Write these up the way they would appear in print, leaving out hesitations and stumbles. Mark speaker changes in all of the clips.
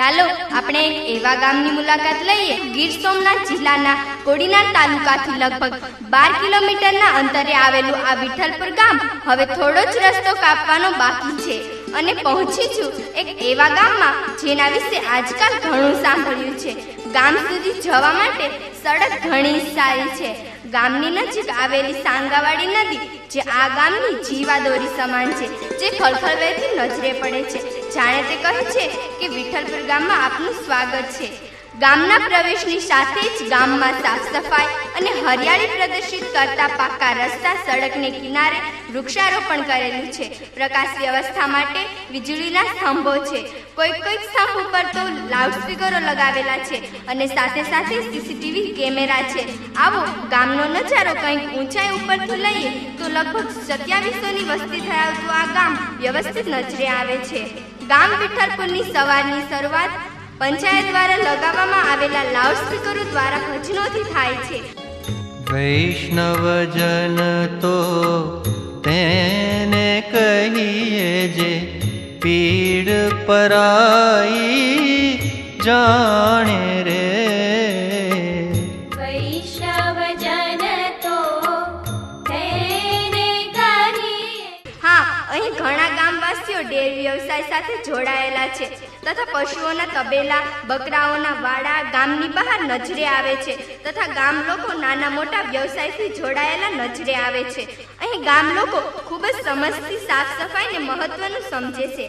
Speaker 1: ચાલો આપણે એક એવા ગામની મુલાકાત લઈએ ગીર સોમનાથ જિલ્લાના કોડીનાર તાલુકાથી લગભગ 12 કિલોમીટરના અંતરે આવેલું આ વિઠ્ઠલપુર ગામ હવે થોડો જ રસ્તો કાપવાનો બાકી છે અને પહોંચી છું એક એવા ગામમાં જેના વિશે આજકાલ ઘણું સાંભળ્યું છે। ગામ સુધી જવા માટે સડક ઘણી સારી છે। ગામની નજીક આવેલી સાંગાવાડી નદી જે આ ગામની જીવાદોરી સમાન છે, જે ખળખળ વહેતી નજરે પડે છે। જાણે તે કહે છે કે વિઠ્ઠલપુર ગામમાં આપનું સ્વાગત છે। ગામના પ્રવેશની સાથે જ ગામમાં સાફ સફાઈ અને હરિયાળી પ્રદર્શિત કરતા પાકા રસ્તા, સડકને કિનારે વૃક્ષારોપણ કરેલું છે। પ્રકાશ વ્યવસ્થા માટે વીજળીના સ્તંભો છે, કોઈક સ્તંભ ઉપર તો લાઉડસ્પીકરો લગાવેલા છે અને સાથે સાથે સીસીટીવી કેમેરા છે। આવો ગામનો નજારો કંઈક ઊંચાઈ ઉપરથી લઈએ તો લગભગ 2700ની વસ્તી ધરાવતું આ ગામ વ્યવસ્થિત નજરે આવે છે। ગામ વિઠ્ઠલપુરની સવારની શરૂઆત પંચાયત દ્વારા લગાવવામાં આવેલા લાઉડસ્પીકરો દ્વારા ભજનોથી થાય છે।
Speaker 2: વૈષ્ણવજન તો તેને કહીએ જે પીડ પરાઈ જાણે રે।
Speaker 3: વૈષ્ણવજન તો તેને કહીએ।
Speaker 1: હા, અહીં ઘણા ગામવાસીઓ ડેરી વ્યવસાય સાથે જોડાયેલા છે તથા પશુઓના તબેલા, બકરાઓના વાડા ગામની બહાર નજરે આવે છે તથા ગામ લોકો નાના મોટા વ્યવસાયથી જોડાયેલા નજરે આવે છે। અહીં ગામ લોકો ખૂબ જ સમજથી સાફ સફાઈને મહત્વનું સમજે છે,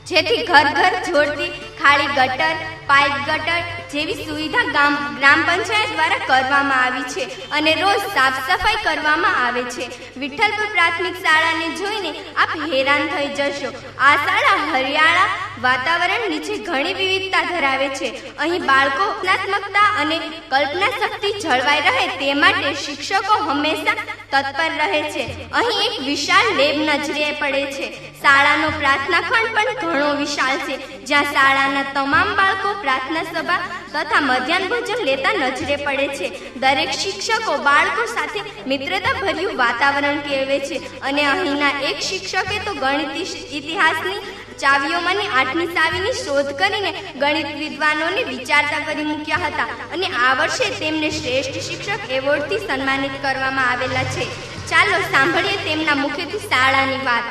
Speaker 1: જેથી ઘર ઘર જોડતી ખાલી ગટર, પાઇપ ગટર જેવી સુવિધા ગ્રામ પંચાયત દ્વારા કરવામાં આવી છે અને રોજ સાફ સફાઈ કરવામાં આવે છે। વિઠ્ઠલપુર પ્રાથમિક શાળાને જોઈને આપ હેરાન થઈ જશો। આ શાળા હરિયાળા વાતાવરણ નીચે ઘણી વિવિધતા ધરાવે છે। અહીં બાળકો રચનાત્મકતા અને કલ્પના શક્તિ જળવાઈ રહે તે માટે શિક્ષકો હંમેશા તત્પર રહે છે। અહીં એક વિશાળ લેબ નજરે પડે છે। શાળાનો પ્રાર્થના ખંડ પણ ઘણો વિશાળ છે, જ્યાં શાળાના તમામ બાળકો પ્રાર્થના સભા તથા મધ્યાહન ભોજન લેતા નજરે પડે છે। દરેક શિક્ષકો બાળકો સાથે મિત્રતાભર્યું વાતાવરણ કેળવે છે અને અહીંના એક શિક્ષકે તો ગણિત ઇતિહાસની ચાવીઓમાંની 8મી ચાવીની શોધ કરીને ગણિત વિદ્વાનોને વિચારતા કરી મૂક્યા હતા અને આ વર્ષે તેમને શ્રેષ્ઠ શિક્ષક એવોર્ડથી સન્માનિત કરવામાં આવેલા છે। ચાલો સાંભળીએ તેમના મુખેથી શાળાની વાત।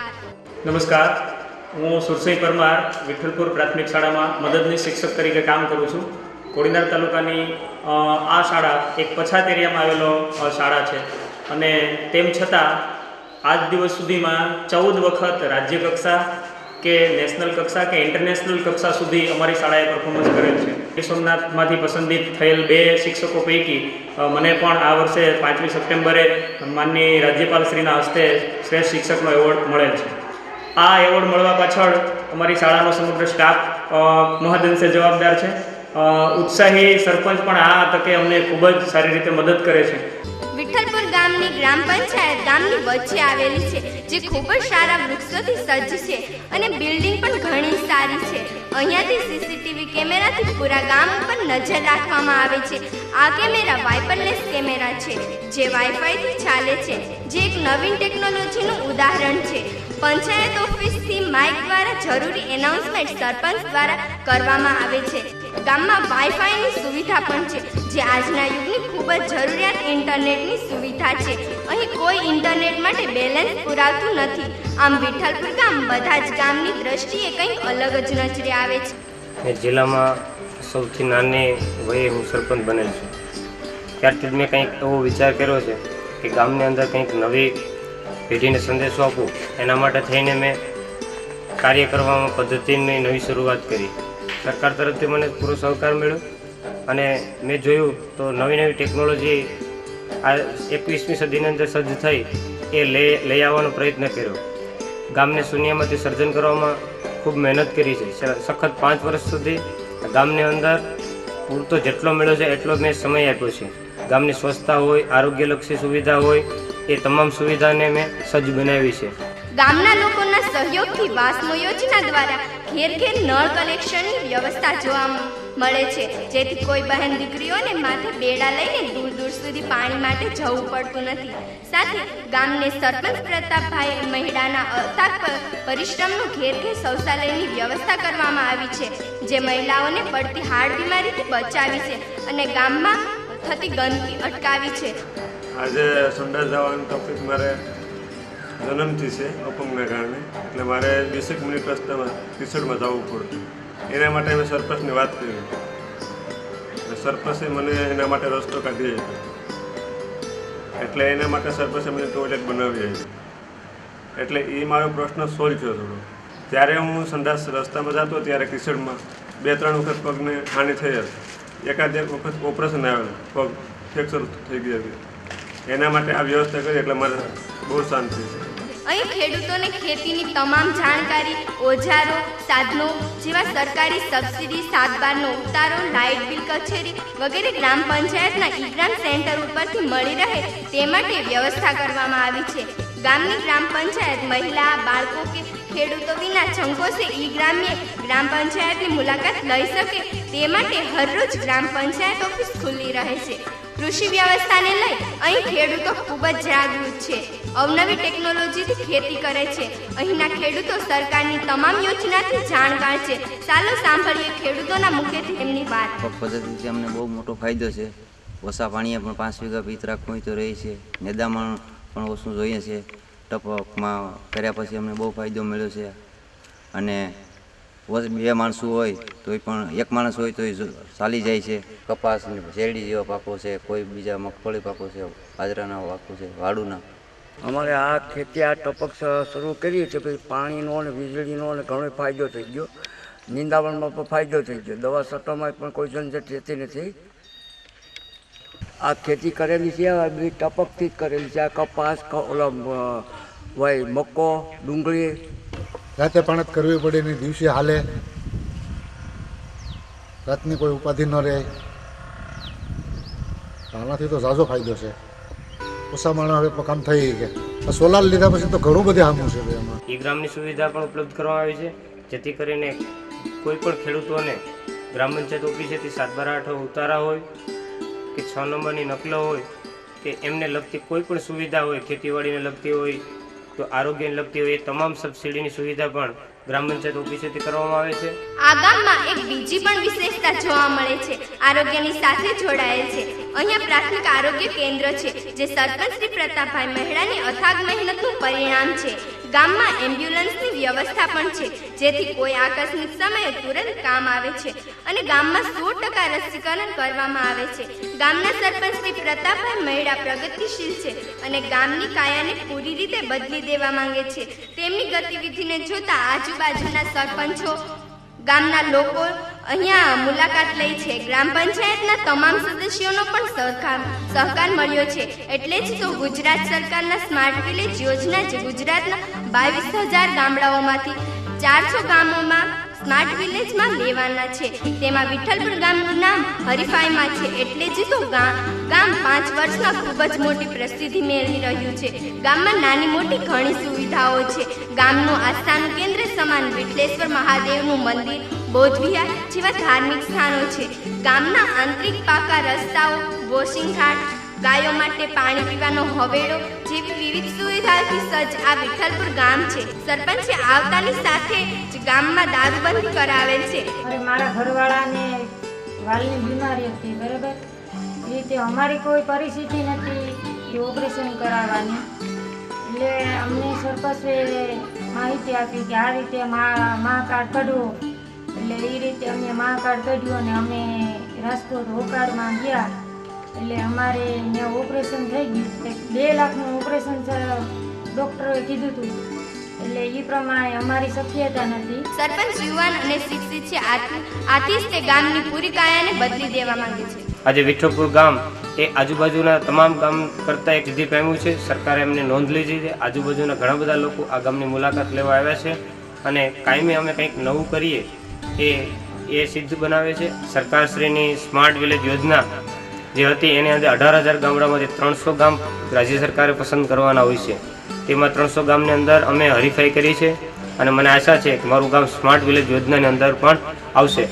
Speaker 4: નમસ્કાર, હું સુરસિંહ પરમાર વિઠ્ઠલપુર પ્રાથમિક શાળામાં મદદની શિક્ષક તરીકે કામ કરું છું। કોડીનાર તાલુકાની આ શાળા એક પછાત એરિયામાં આવેલો શાળા છે અને તેમ છતાં આજ દિવસ સુધીમાં 14 વખત રાજ્ય કક્ષા કે નેશનલ કક્ષા કે ઇન્ટરનેશનલ કક્ષા સુધી અમારી શાળાએ પરફોર્મન્સ કરેલ છે। ગીર સોમનાથમાંથી પસંદિત થયેલ 2 શિક્ષકો પૈકી મને પણ આ વર્ષે 5મી સપ્ટેમ્બરે માનનીય રાજ્યપાલશ્રીના હસ્તે શ્રેષ્ઠ શિક્ષકનો એવોર્ડ મળેલ છે। આ એવોર્ડ મળવા પાછળ અમારી શાળાનો સમગ્ર સ્ટાફ મહદઅંશે જવાબદાર છે। ઉત્સાહી સરપંચ પણ આ તકે અમને ખૂબ જ સારી રીતે મદદ કરે છે।
Speaker 1: વિઠ્ઠલપુર ગામની ગ્રામ પંચાયત ગામની વચ્ચે આવેલી છે, જે ખૂબ જ સારા વૃક્ષોથી સજ્જ છે અને બિલ્ડિંગ પણ ઘણી સારી છે। અહીંયાથી સીસીટીવી કેમેરાથી પૂરા ગામ ઉપર નજર રાખવામાં આવે છે। આ કેમેરા વાઇપરલેસ કેમેરા છે, જે વાઈફાઈથી ચાલે છે, જે એક નવીન ટેકનોલોજીનું ઉદાહરણ છે। પંચાયત ઓફિસથી માઇક દ્વારા જરૂરી એનાઉન્સમેન્ટ સરપંચ દ્વારા કરવામાં આવે છે। ગામમાં વાઈફાઈની સુવિધા પણ છે, જે આજના યુગની ખૂબ જ જરૂરિયાત ઇન્ટરનેટની સુવિધા છે। અહીં કોઈ ઇન્ટરનેટ માટે બેલેન્સ પુરાવતું નથી। આમ વિઠ્ઠલપુર ગામ બધા જ ગામની દ્રષ્ટિએ કંઈક અલગ જ નજરે આવે છે।
Speaker 5: જિલ્લામાં સૌથી નાની વયે હું સરપંચ બનેલ છું, ત્યારથી જ મેં કંઈક એવો વિચાર કર્યો છે કે ગામની અંદર કંઈક નવી પેઢીને સંદેશો આપું। એના માટે થઈને મેં કાર્ય કરવામાં પદ્ધતિની નવી શરૂઆત કરી। સરકાર તરફથી મને પૂરો સહકાર મળ્યો અને મેં જોયું તો નવી ટેકનોલોજી આ 21મી સદીની અંદર સજ્જ થઈ એ લઈ આવવાનો પ્રયત્ન કર્યો। ગામને શૂન્યમાંથી સર્જન કરવામાં ખૂબ મહેનત કરી છે। સખત 5 વર્ષ સુધી ગામની અંદર પૂરતો જેટલો મળ્યો છે એટલો મેં સમય આપ્યો છે। ગામની સ્વચ્છતા હોય, આરોગ્યલક્ષી સુવિધા હોય, એ તમામ સુવિધાને મેં સજ્જ બનાવી છે।
Speaker 1: ગામના લોકોના સહયોગથી વાસ્મો યોજના દ્વારા ઘેર ઘેર નળ કનેક્શનની વ્યવસ્થા જોવા મળે છે, જેથી કોઈ બહેન દીકરીઓને માથે બેડા લઈને દૂર દૂર સુધી પાણી માટે જવું પડતું નથી. સાથે ગામને સરપંચ પ્રતાપભાઈ મહિડાના અથાગ પરિશ્રમનું ઘેર ઘેર શૌચાલયની વ્યવસ્થા કરવામાં આવી છે, જે મહિલાઓને પડતી હાડ બીમારીથી બચાવી છે અને ગામમાં થતી ગંદકી અટકાવી છે.
Speaker 6: આજે સંડાસ જવાની તકલીફ મારે જન્મથી છે અપંગના કારણે, એટલે મારે 20 મિનિટ રસ્તામાં કિશોરમાં જવું પડતું. એના માટે મેં સરપંચને વાત કરી. સરપંચે મને એના માટે રસ્તો કાઢી આપ્યો, એટલે એના માટે સરપંચે મને ટોયલેટ બનાવી આપી. એટલે એ મારો પ્રશ્ન સોલ્વ થયો થોડો. ત્યારે હું સંડાસ રસ્તામાં જતો ત્યારે કિશોરમાં 2-3 વખત પગને હાનિ થઈ હતી. એકાદ એક વખત ઓપરેશન આવેલું, પગ ફ્રેક્ચર થઈ ગઈ હતી. એના માટે આ વ્યવસ્થા કરી એટલે મારે બહુ શાંતિ છે.
Speaker 1: અહીં ખેડૂતોને ખેતીની તમામ જાણકારી, ઓજારો, સાધનો જેવા સરકારી સબસિડી, સાતબારનો ઉતારો, લાઇટ બિલ કચેરી વગેરે ગ્રામ પંચાયતના ઈ-ગ્રામ સેન્ટર ઉપરથી મળી રહે તે માટે વ્યવસ્થા કરવામાં આવી છે. ગામની ગ્રામ પંચાયત મહિલા, બાળકો કે ખેડૂતો વિના છંકોસે ગ્રામ પંચાયતની મુલાકાત લઈ શકે તે માટે હરરોજ ગ્રામ પંચાયત ઓફિસ ખુલ્લી રહે છે. કૃષિ વ્યવસ્થાને લઈ અહીં ખેડૂતો ખૂબ જ જાગૃત છે. અવનવી ટેકનોલોજીથી ખેતી કરે છે. અહીંના ખેડૂતો સરકારની તમામ યોજનાથી જાણકાર છે. ચાલો સાંભળીએ ખેડૂતોના મુખેથી તેમની વાત.
Speaker 7: પદ્ધતિથી અમને બહુ મોટો ફાયદો છે. ઓછા પાણીએ પણ 5 વીઘા પીત રાખવું હોય તો રહે છે. નિદામણ પણ ઓછું જોઈએ છે. ટપકમાં કર્યા પછી અમને બહુ ફાયદો મળ્યો છે. અને 2 માણસો હોય તોય પણ 1 માણસ હોય તોય ચાલી જાય છે. કપાસ, શેરડી જેવા પાકો છે, કોઈ બીજા મગફળી પાકો છે, બાજરાના પાકો છે, વાડુના.
Speaker 8: અમારે આ ખેતી આ ટપક શરૂ કરી છે, પછી પાણીનો અને વીજળીનો અને ઘણો ફાયદો થઈ ગયો. નિંદાવણમાં પણ ફાયદો થઈ ગયો. દવા છટવામાં પણ કોઈ ઝંઝટ રહેતી નથી. આ ખેતી કરેલી છે આ બધી ટપકથી જ કરેલી છે. આ કપાસ, ભાઈ મક્કો, ડુંગળી
Speaker 9: રાતે પાણી કરવી પડે ને દિવસે હાલે, રાતની કોઈ ઉપાધિ ન રહે. આનાથી તો ઝાઝો ફાયદો છે. ઓછા માણસ હવે કામ થઈ ગયા. સોલાર લીધા પછી તો ઘણું બધું આમું છે એમાં.
Speaker 5: ઈ ગ્રામની સુવિધા પણ ઉપલબ્ધ કરવામાં આવી છે, જેથી કરીને કોઈ પણ ખેડૂતોને ગ્રામ પંચાયત ઓફિસેથી 7/8 ઉતારા હોય કે 6 નંબરની નકલો હોય કે એમને લગતી કોઈ પણ સુવિધા હોય, ખેતીવાડીને લગતી હોય તો આરોગ્યને લગતી હોય, એ તમામ સબસિડીની સુવિધા પણ ગ્રામ પંચાયત ઓફિસેથી કરવામાં આવે છે.
Speaker 1: આ ગામમાં એક બીજી પણ વિશેષતા જોવા મળે છે. આરોગ્યની સાથે જોડાયેલ છે. અહીંયા પ્રાથમિક આરોગ્ય કેન્દ્ર છે, જે સરપંચ શ્રી પ્રતાપભાઈ મહેડાની અથાગ મહેનતનું પરિણામ છે. ગામમાં એમ્બ્યુલન્સની વ્યવસ્થા પણ છે, જેથી કોઈ આકસ્મિક સમયે તુરંત કામ આવે છે અને ગામમાં 100% રસીકરણ કરવામાં આવે છે. ગામના સરપંચ શ્રી પ્રતાપભાઈ મહેડા પ્રગતિશીલ છે અને ગામની કાયાને પૂરી રીતે બદલી દેવા માંગે છે. તેમની ગતિવિધિને જોતા આજુબાજુના સરપંચો, ગામના લોકો અહીંયા મુલાકાત લઈ છે. ગ્રામ પંચાયતના તમામ સદસ્યોનો પણ સહકાર મળ્યો છે. એટલે જ તો ગુજરાત સરકારના સ્માર્ટ વિલેજ યોજના જે ગુજરાતના 22,000 ગામડાઓમાંથી 400 ગામોમાં સ્માર્ટ વિલેજમાં લેવાના છે. તેમાં વિઠ્ઠલપુર ગામનું નામ હરીફાઈમાં છે. એટલે જ તો ગામ 5 વર્ષમાં ખૂબ જ મોટી પ્રસિદ્ધિ મેળવી રહ્યું છે. ગામમાં નાની મોટી ઘણી સુવિધાઓ છે. ગામનું આસ્થાનું કેન્દ્ર સમાન વિઠ્ઠલેશ્વર મહાદેવનું મંદિર, બૌદ્ધ વિહાર જેવા ધાર્મિક સ્થાનો છે. ગામના આંતરિક પાકા રસ્તાઓ, વોશિંગ ઘાટ, ગાયો માટે પાણી પીવાનો હવેડો જેવી વિવિધ સુવિધાઓથી સજ્જ આ વિઠ્ઠલપુર ગામ છે. સરપંચે આવતાની સાથે જ ગામમાં દારૂબંધી કરાવેલ છે.
Speaker 10: અરે મારા ઘરવાળાને વાલની બીમારી હતી, બરાબર, એ રીતે અમારી કોઈ પરિસ્થિતિ નથી એ ઓપરેશન કરાવવાની. એટલે અમને સરપંચે માહિતી આપી કે આ રીતે મા કાર્ડ કઢવો. એટલે એ રીતે અમે મા કાર્ડ કાઢ્યું અને અમે રાજકોટ હોકાળમાં ગયા. એટલે અમારે ત્યાં ઓપરેશન થઈ ગયું. 2 લાખનું ઓપરેશન ડૉક્ટરોએ કીધું હતું. એટલે એ પ્રમાણે અમારી શક્યતા નથી.
Speaker 1: સરપંચ યુવાન અને શિક્ષિત છે, આથી જ તે ગામની પૂરી કાયાને બદલી દેવા માંગે છે.
Speaker 5: આજે વિઠ્ઠલપુર ગામ એ આજુબાજુના તમામ ગામ કરતાં એક સિદ્ધિ પામ્યું છે. સરકારે એમને નોંધ લીધી છે. આજુબાજુના ઘણા બધા લોકો આ ગામની મુલાકાત લેવા આવ્યા છે અને કાયમી અમે કંઈક નવું કરીએ એ સિદ્ધ બનાવે છે. સરકારશ્રીની સ્માર્ટ વિલેજ યોજના જે હતી એની અંદર 18,000 ગામડામાંથી 300 ગામ રાજ્ય સરકારે પસંદ કરવાના હોય છે. તેમાં 300 ગામની અંદર અમે હરીફાઈ કરી છે અને મને આશા છે કે મારું ગામ સ્માર્ટ વિલેજ યોજનાની અંદર પણ આવશે.